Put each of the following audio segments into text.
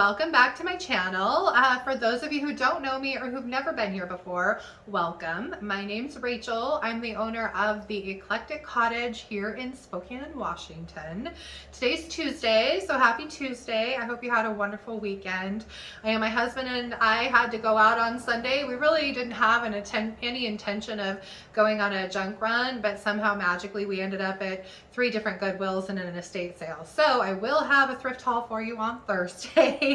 welcome back to my channel. For those of you who don't know me or who've never been here before, welcome. My name's Rachel. I'm the owner of the Eclectic Cottage here in Spokane, Washington. Today's Tuesday, so happy Tuesday. I hope you had a wonderful weekend. My husband and I had to go out on Sunday. We really didn't have any intention of going on a junk run, but somehow magically we ended up at 3 different Goodwills and an estate sale. So I will have a thrift haul for you on Thursday.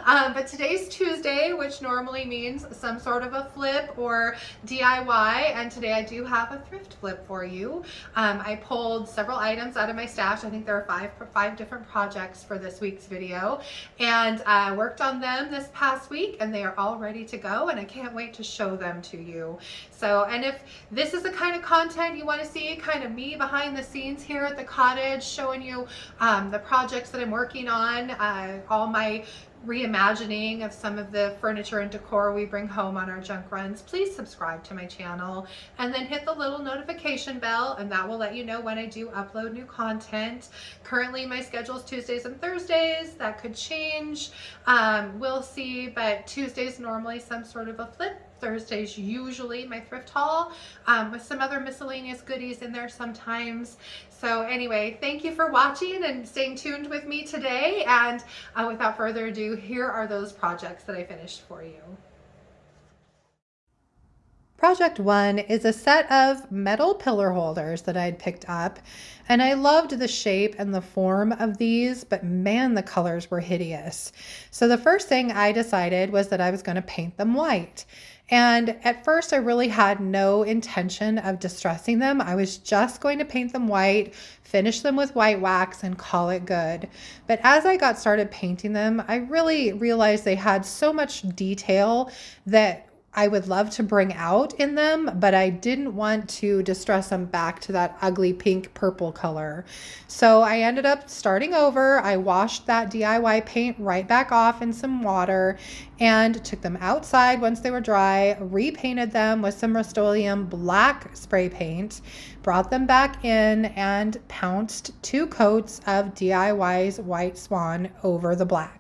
But today's Tuesday, which normally means some sort of a flip or DIY, and today I do have a thrift flip for you. I pulled several items out of my stash. I think there are five different projects for this week's video, and I worked on them this past week, and they are all ready to go, and I can't wait to show them to you. So, and if this is the kind of content you want to see, kind of me behind the scenes here at the cottage, showing you the projects that I'm working on, all my reimagining of some of the furniture and decor we bring home on our junk runs, please subscribe to my channel and then hit the little notification bell, and that will let you know when I do upload new content. Currently my schedule is Tuesdays and Thursdays. That could change, we'll see, but Tuesdays normally some sort of a flip. Thursdays usually my thrift haul, with some other miscellaneous goodies in there sometimes. So anyway, thank you for watching and staying tuned with me today, and without further ado, here are those projects that I finished for you. Project 1 is a set of metal pillar holders that I'd picked up, and I loved the shape and the form of these, but man, the colors were hideous. So the first thing I decided was that I was going to paint them white. And at first I really had no intention of distressing them. I was just going to paint them white, finish them with white wax, and call it good. But as I got started painting them, I really realized they had so much detail that I would love to bring out in them, but I didn't want to distress them back to that ugly pink purple color. So I ended up starting over. I washed that DIY paint right back off in some water and took them outside once they were dry, repainted them with some Rustoleum black spray paint, brought them back in, and pounced 2 coats of DIY's White Swan over the black.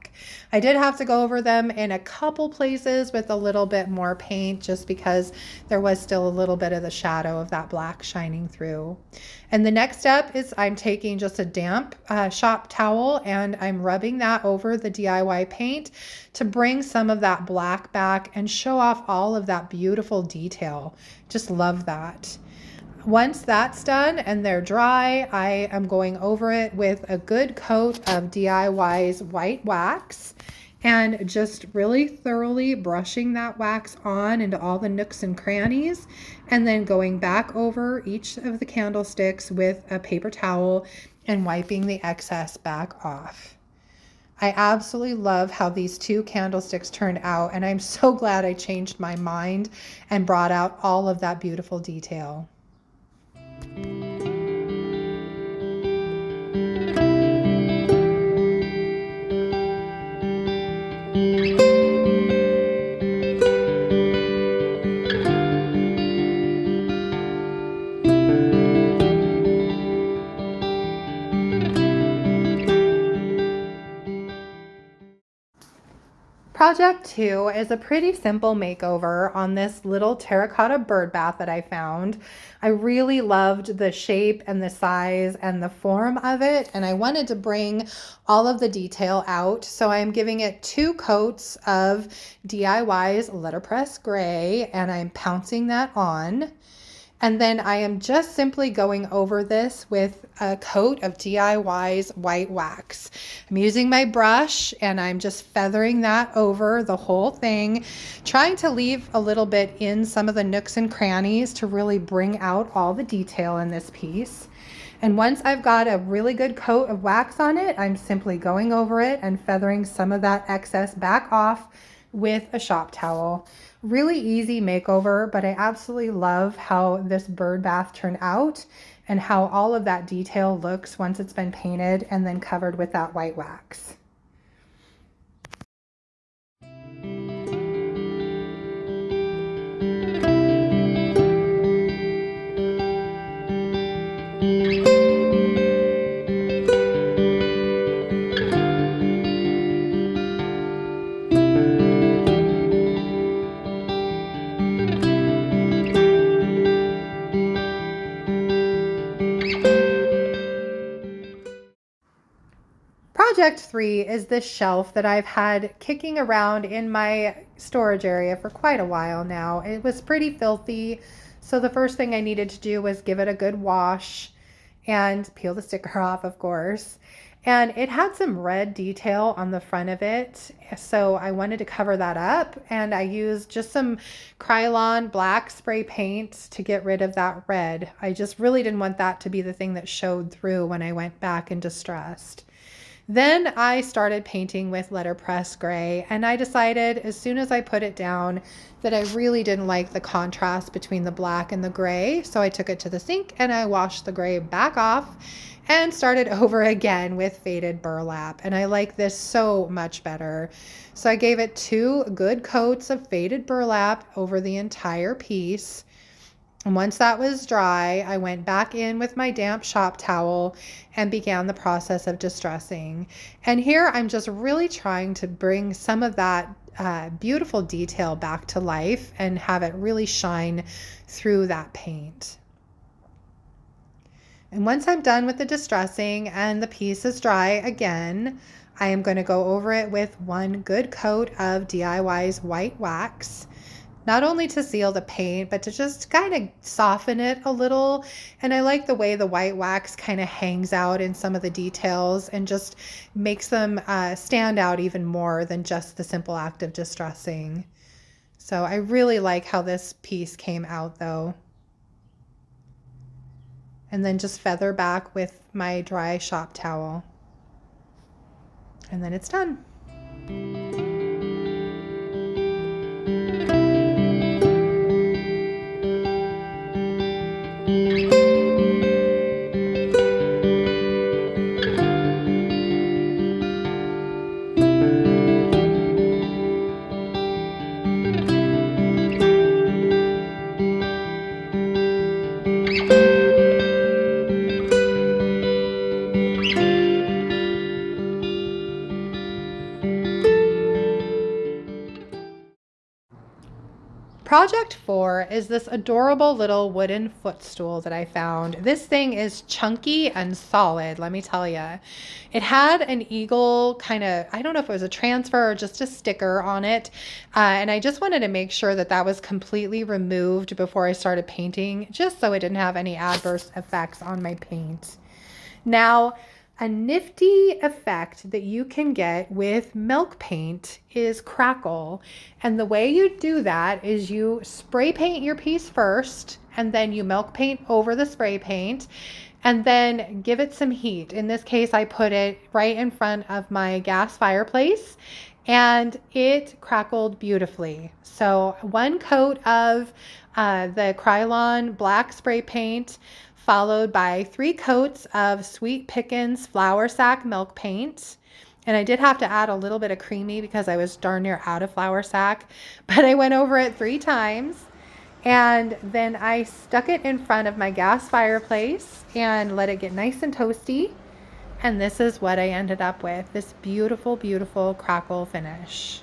I did have to go over them in a couple places with a little bit more paint, just because there was still a little bit of the shadow of that black shining through. And the next step is I'm taking just a damp shop towel and I'm rubbing that over the DIY paint to bring some of that black back and show off all of that beautiful detail. Just love that. Once that's done and they're dry, I am going over it with a good coat of DIY's white wax and just really thoroughly brushing that wax on into all the nooks and crannies, and then going back over each of the candlesticks with a paper towel and wiping the excess back off. I absolutely love how these 2 candlesticks turned out, and I'm so glad I changed my mind and brought out all of that beautiful detail. Project 2 is a pretty simple makeover on this little terracotta bird bath that I found. I really loved the shape and the size and the form of it, and I wanted to bring all of the detail out. So I'm giving it 2 coats of DIY's Letterpress Grey, and I'm pouncing that on. And then I am just simply going over this with a coat of DIY's white wax. I'm using my brush and I'm just feathering that over the whole thing, trying to leave a little bit in some of the nooks and crannies to really bring out all the detail in this piece. And once I've got a really good coat of wax on it, I'm simply going over it and feathering some of that excess back off with a shop towel. Really easy makeover, but I absolutely love how this bird bath turned out and how all of that detail looks once it's been painted and then covered with that white wax. Project 3 is this shelf that I've had kicking around in my storage area for quite a while now. It was pretty filthy, so the first thing I needed to do was give it a good wash and peel the sticker off, of course. And it had some red detail on the front of it, so I wanted to cover that up, and I used just some Krylon black spray paint to get rid of that red. I just really didn't want that to be the thing that showed through when I went back and distressed. Then I started painting with Letterpress Grey, and I decided as soon as I put it down that I really didn't like the contrast between the black and the gray. So I took it to the sink and I washed the gray back off and started over again with faded burlap. And I like this so much better. So I gave it 2 good coats of faded burlap over the entire piece. And once that was dry, I went back in with my damp shop towel and began the process of distressing. And here I'm just really trying to bring some of that beautiful detail back to life and have it really shine through that paint. And once I'm done with the distressing and the piece is dry again, I am going to go over it with 1 good coat of DIY's white wax. Not only to seal the paint, but to just kind of soften it a little. And I like the way the white wax kind of hangs out in some of the details and just makes them stand out even more than just the simple act of distressing. So I really like how this piece came out though. And then just feather back with my dry shop towel. And then it's done. Project 4 is this adorable little wooden footstool that I found. This thing is chunky and solid, let me tell you. It had an eagle kind of, I don't know if it was a transfer or just a sticker on it. And I just wanted to make sure that that was completely removed before I started painting, just so it didn't have any adverse effects on my paint. Now, a nifty effect that you can get with milk paint is crackle. And the way you do that is you spray paint your piece first, and then you milk paint over the spray paint, and then give it some heat. In this case, I put it right in front of my gas fireplace, and it crackled beautifully. So 1 coat of the Krylon black spray paint, followed by 3 coats of Sweet Pickins flour sack milk paint. And I did have to add a little bit of creamy because I was darn near out of flour sack, but I went over it 3 times. And then I stuck it in front of my gas fireplace and let it get nice and toasty. And this is what I ended up with, this beautiful, beautiful crackle finish.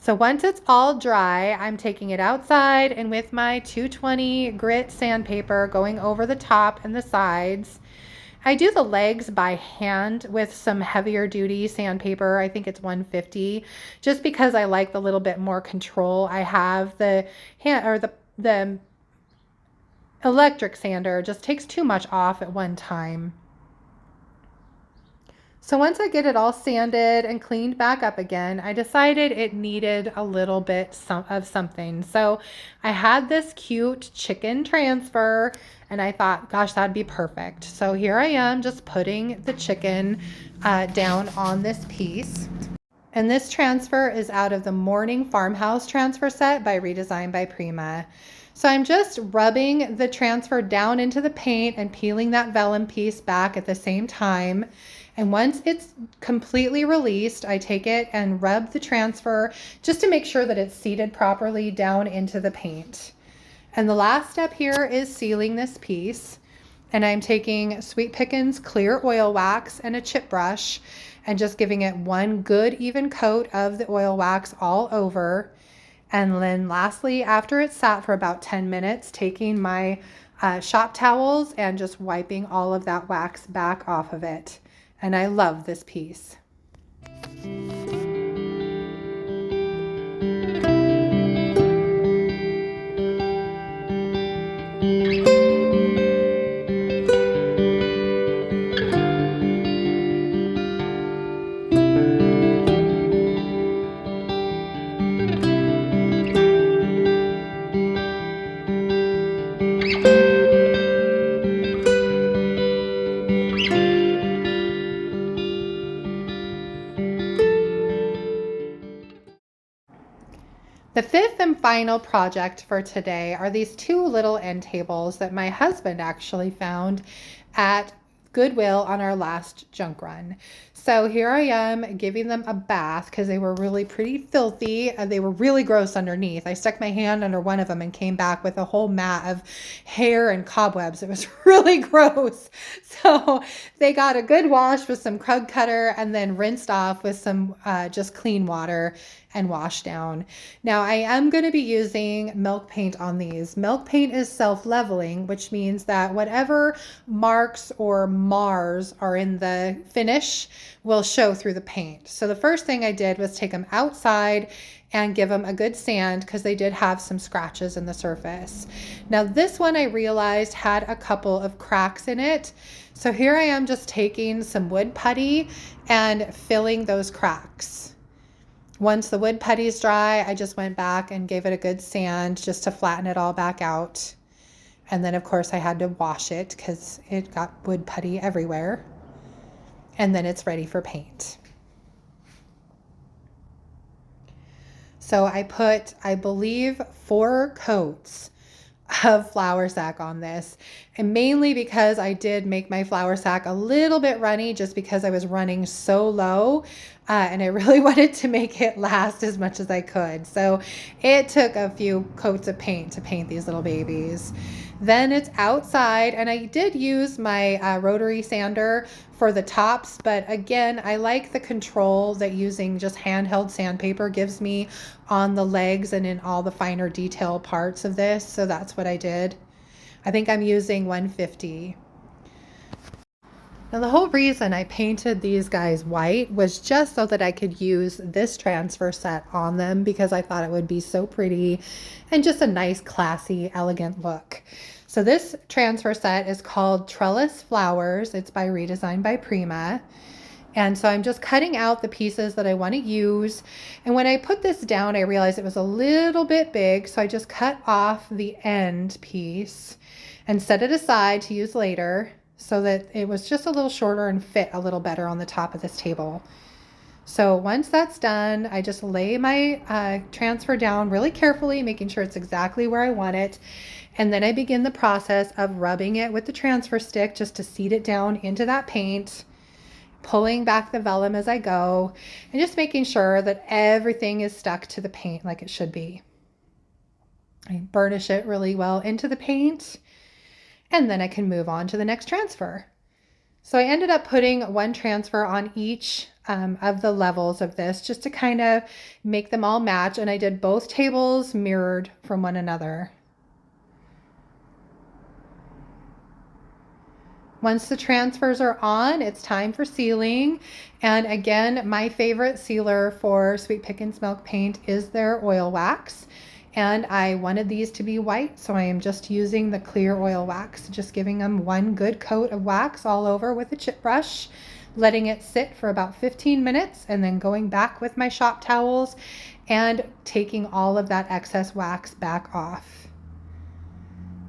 So once it's all dry, I'm taking it outside and with my 220 grit sandpaper going over the top and the sides. I do the legs by hand with some heavier duty sandpaper. I think it's 150, just because I like the little bit more control I have. The hand or the electric sander just takes too much off at one time. So once I get it all sanded and cleaned back up again, I decided it needed a little bit of something. So I had this cute chicken transfer and I thought, gosh, that'd be perfect. So here I am just putting the chicken down on this piece. And this transfer is out of the Morning Farmhouse transfer set by Redesign by Prima. So I'm just rubbing the transfer down into the paint and peeling that vellum piece back at the same time. And once it's completely released, I take it and rub the transfer just to make sure that it's seated properly down into the paint. And the last step here is sealing this piece. And I'm taking Sweet Pickins clear oil wax and a chip brush and just giving it 1 good even coat of the oil wax all over. And then lastly, after it's sat for about 10 minutes, taking my shop towels and just wiping all of that wax back off of it. And I love this piece. The fifth and final project for today are these two little end tables that my husband actually found at Goodwill on our last junk run. So here I am giving them a bath because they were really pretty filthy and they were really gross underneath. I stuck my hand under one of them and came back with a whole mat of hair and cobwebs. It was really gross. So they got a good wash with some Krug Kutter and then rinsed off with some just clean water and wash down. Now I am going to be using milk paint on these. Milk paint is self-leveling, which means that whatever marks or mars are in the finish will show through the paint. So the first thing I did was take them outside and give them a good sand because they did have some scratches in the surface. Now this one I realized had a couple of cracks in it. So here I am just taking some wood putty and filling those cracks. Once the wood putty is dry, I just went back and gave it a good sand just to flatten it all back out. And then of course I had to wash it because it got wood putty everywhere. And then it's ready for paint. So I put, I believe, 4 coats of flour sack on this, and mainly because I did make my flour sack a little bit runny just because I was running so low and I really wanted to make it last as much as I could. So it took a few coats of paint to paint these little babies. Then it's outside, and I did use my rotary sander for the tops, but again, I like the control that using just handheld sandpaper gives me on the legs and in all the finer detail parts of this, so that's what I did. I think I'm using 150. Now the whole reason I painted these guys white was just so that I could use this transfer set on them because I thought it would be so pretty and just a nice, classy, elegant look. So this transfer set is called Trellis Flowers. It's by Redesign by Prima. And so I'm just cutting out the pieces that I want to use. And when I put this down, I realized it was a little bit big. So I just cut off the end piece and set it aside to use later so that it was just a little shorter and fit a little better on the top of this table. So once that's done, I just lay my transfer down really carefully, making sure it's exactly where I want it. And then I begin the process of rubbing it with the transfer stick just to seat it down into that paint, pulling back the vellum as I go, and just making sure that everything is stuck to the paint like it should be. I burnish it really well into the paint, and then I can move on to the next transfer. So I ended up putting one transfer on each of the levels of this just to kind of make them all match, and I did both tables mirrored from one another. Once the transfers are on, it's time for sealing. And again, my favorite sealer for Sweet Pickins milk paint is their oil wax. And I wanted these to be white, so I am just using the clear oil wax, just giving them one good coat of wax all over with a chip brush, letting it sit for about 15 minutes, and then going back with my shop towels and taking all of that excess wax back off.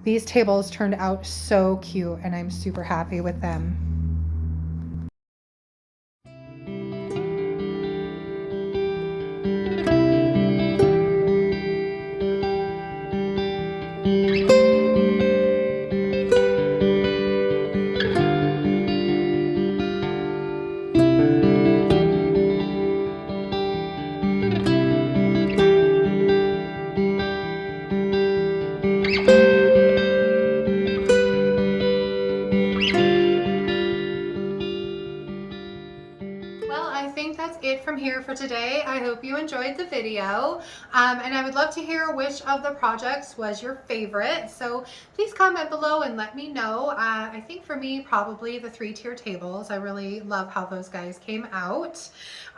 These tables turned out so cute, and I'm super happy with them. from here for today. I hope you enjoyed the video, and I would love to hear which of the projects was your favorite. So please comment below and let me know. I think for me, probably the 3-tier tables. I really love how those guys came out.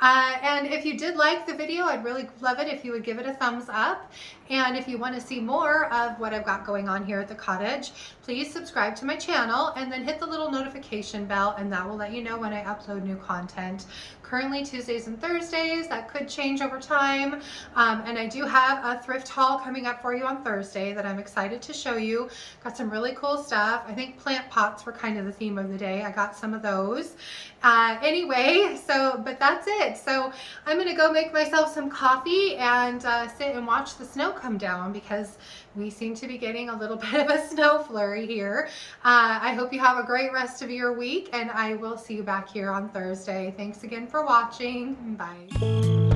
And if you did like the video, I'd really love it if you would give it a thumbs up. And if you want to see more of what I've got going on here at the cottage, please subscribe to my channel and then hit the little notification bell, and that will let you know when I upload new content. Currently Tuesdays and Thursdays. That could change over time. And I do have a thrift haul coming up for you on Thursday that I'm excited to show you. Got some really cool stuff. I think plant pots were kind of the theme of the day. I got some of those. Anyway, but that's it. So I'm gonna go make myself some coffee and sit and watch the snow come down, because we seem to be getting a little bit of a snow flurry here. I hope you have a great rest of your week, and I will see you back here on Thursday. Thanks again for watching. Bye.